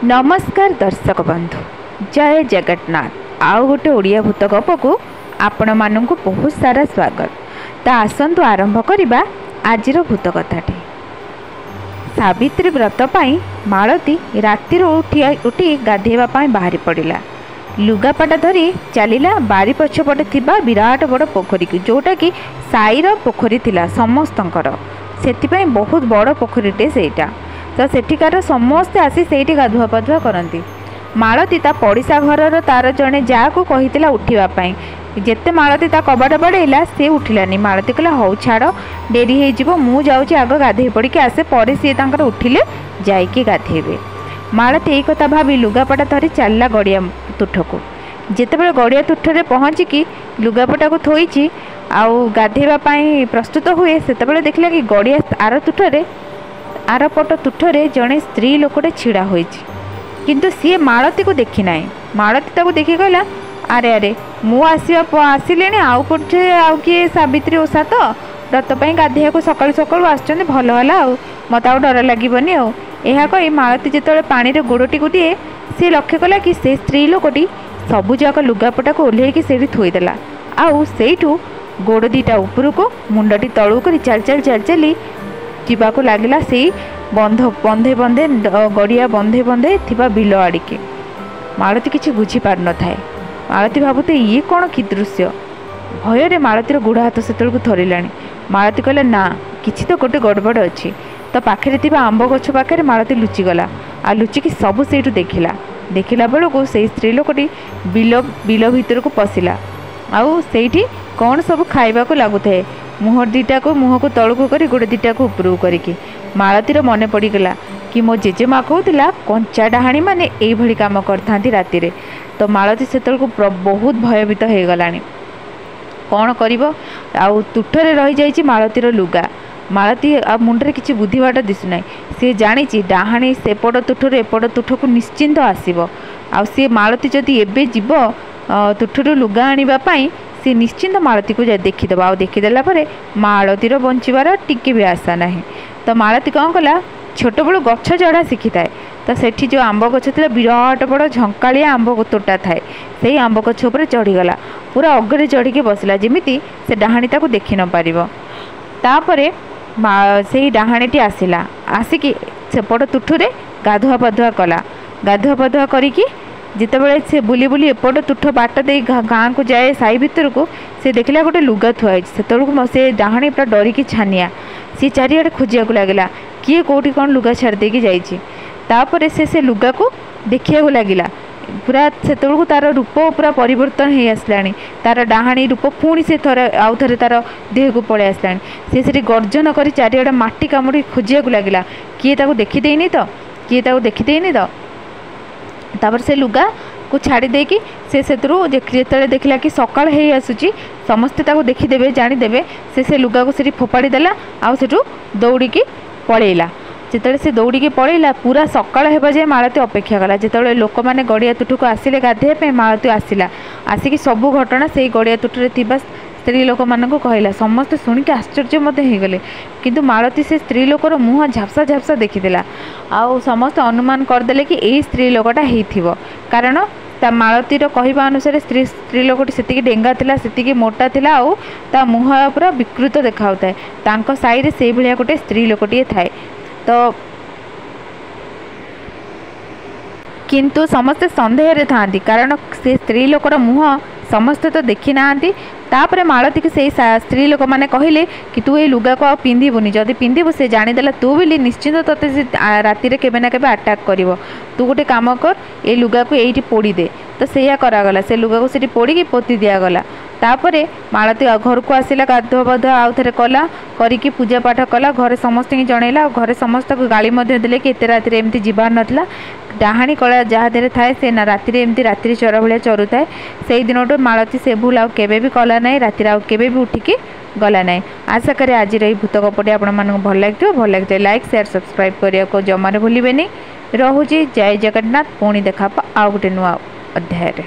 नमस्कार दर्शक बंधु, जय जगन्नाथ। आउ गोटे ओडिया भूत गप को आपण मानक बहुत सारा स्वागत। तो आसतु आरंभ करवा आज भूत कथाटी। सावित्री व्रत पाई मालती रातिर उठी गाधेवा बाहरी पड़ा। लुगापटा धरी चलला बारी पछपटे थिबा विराट बड़ पोखरी को, जोटा कि साईर पोखरी थिला समस्तंकर। से बहुत बड़ पोखरीटे सेटा। तो सेठिकार समस्ते आसी सेठी गाधुआ पाधुआ करती। मालती ता पड़िशा घर तार जड़े जा को कही उठापी। जिते मालती ता कबाट बाड़ेला सी उठिलानी। मालती कहला हौ छाड़ डेरी हो मु जाऊँ आग गाधे पड़ी आसे पर सी उठिले जाइए गाधेबे। मालती यही कथा भावी लुगापटा धरी चलला गड़िया तुठ को। जितेबाला गड़िया तुठे पहुँचिकी लुगापटा को थोई आउ गाधेवाई प्रस्तुत हुए से देखला कि गड़िया आर पट तुठरे जड़े स्त्री लोकटे छिड़ा होई किंतु सी मालती को देखी ना। मालती ताको देखी कहला अरे अरे मु आसिले आउ पटे आउ किए सावित्री ओषा तो व्रत गाधे को सकालू सकालू आसुँच भल है आउ मत आ डर लगनी आउ। यह कही मालती जिते पानी गोड़टी को दिए सी लक्ष्य कला कि से स्त्री लोकटी सबुजाक लुगापटा को ओह्लैकी से थोईदेला। आउ सेठू गोड़ दीटा ऊपर को मुंडटी तलू कर चल चल चल चली जीवाक लगिला से बंध बंधे बंधे गड़िया बंधे बंधे थिबा बिल आड़िके। मालती किसी बुझी पार न थाए। मालती भावुते ये कौन कि दृश्य। भयर मालतीर गोड़ हाथ से थरिलाणी। मालती कहला ना किसी तो गोटे गड़बड़ अच्छी। तो पाखे थिबा आंब गछ पाखे मालती लुचिगला। आ लुचिकी सबू से देखला बेलू से स्त्री लोकटी बिल बिल भितर को पशिला। आउ सेठी कौन सब खाइबा को लगुए मुह दीटा को मुह को तलू कर गोड़ दीटा को उपरू करिकी। मालतीर मन पड़गला कि मो जेजेमा कहूला कंचा डाहाणी मैंने यही कम करती राति। तो मालती से बहुत भयभीत हो गलानी। कौन कर तुठरे रही जाइए मालतीर लुगा। मालती आ मुंडे किसी बुद्धिबाट दिशुना। सी जानी डाहाणी सेपट तुठर एपट तुठ को निश्चिंत आसब। आ सी मालती जदि एबे जीव तुठर लुगा आने सी निश्चिंत मालती को देखीद। आ देखीदेला मालतीर बंचार टिके भी आशा ना। तो मालती कौन कला छोट बड़ू गछ चढ़ा शिखी थाए। तो सेठी जो आंब गछ था विराट बड़ झंकालिया आंब तोटा थाए। से आंब गछ उपर चढ़ीगला पूरा अगरे चढ़ी बसला जमीती से डाहाणी ताको देखी न पारिबो। तापरे से डाहाणीटी आसिला। आसिकी सेपट तुठुरे गाधुआ पाधुआ कला। गाधुआ पाधुआ करिकी जितेबाला से बुली बुली एपट तुठ बाट दे गाँ को जाए साई भितर को से देखला गोटे लुगा थुआई। से डाहाणी पूरा डरिकी छानिया। सी चारिआडे खोजिया को लगिला किए कौटी कौन लुगा छाड़ देकी जाइए। तापर से लुगा को देखिया को लगिला पूरा से तार रूप पूरा परिवर्तन हो आसला। तार डाहाणी रूप पुणी से आउ थे तार देह को पलि आसला। से गर्जन कर चारिआडे माटी कामुड़ी खोजिया को लगिला किए ताको देखीदेनी तो किए ताको देखीदेनी तो। तापर से लुगा को छाड़ी देकी से जिते देखला कि सकाल हो आसूची समस्ते ताको देखीदेवे जानीदेवे से लुगा को से फोपाड़ी देला। आउ सेठू दौड़िकी पलैला। जिते से दौड़िकी पलैला पूरा सकाल होगा जाए मालती अपेक्षा कला। जिते लोक मैंने गड़िया तुठ को आसिले गाधेया मालती आसिला। आसिकी सबू घटना से गड़िया तुठरे थिबा स्त्री लोक मानक कहला। समस्ते शुणिकी आश्चर्य होगले किंतु मालती से स्त्री लोकर मुह झापसा झापसा देखीदेला। आउ समस्ते अनुमान करदेले कि यही स्त्री लोकटा होइथिबो। कारण ता मालतीर कहवा अनुसार स्त्री लोकटी से डेंगा थिला से मोटा थिला। आउ ता मुह पूरा विकृत देखा तांको साई रे से भलिया गोटे स्त्री लोकटी थाए। तो किंतु समस्ते संदेह रे थांती कारण से स्त्री लोकर मुह समस्ते तो देखी ना। तापर मालती की से स्त्री लोक मैंने कहले कि तू ये लुगा को पिंधबुनि जदि पिंधबू से जानीदेला तू भी निश्चिंत तोते राति केबे ना केबे अटैक करिवो। तू गोटे काम कर ये लुगा को यही पोड़ी दे। तो सैया करागला से लुगा को से पोड़ी पोती दिगला। तापरे मालती घर को आसला गाधुआ पाधुआ आउ थे कला करिकी पूजा पाठ कला। घरे समस्त जनइला। घरे समस्त गाली देले कि एत राति एमती जीवार नाला। डाहाणी कला जहाँ देर थाए से ना राति एमती रात्रि चर भाया चरु थाए। से दिन मालती से भूल आउ केबे भी कला ना। राति आउ केबे भी उठिकी गला ना। आशा करे आज रही भूत गपटी आपण मानक भल लगे। भल लगे लाइक शेयर सब्सक्राइब करने को जमार भूलें। रोचे जय जगन्नाथ। पुणी देखा आउ गोटे नुआ अध्याय।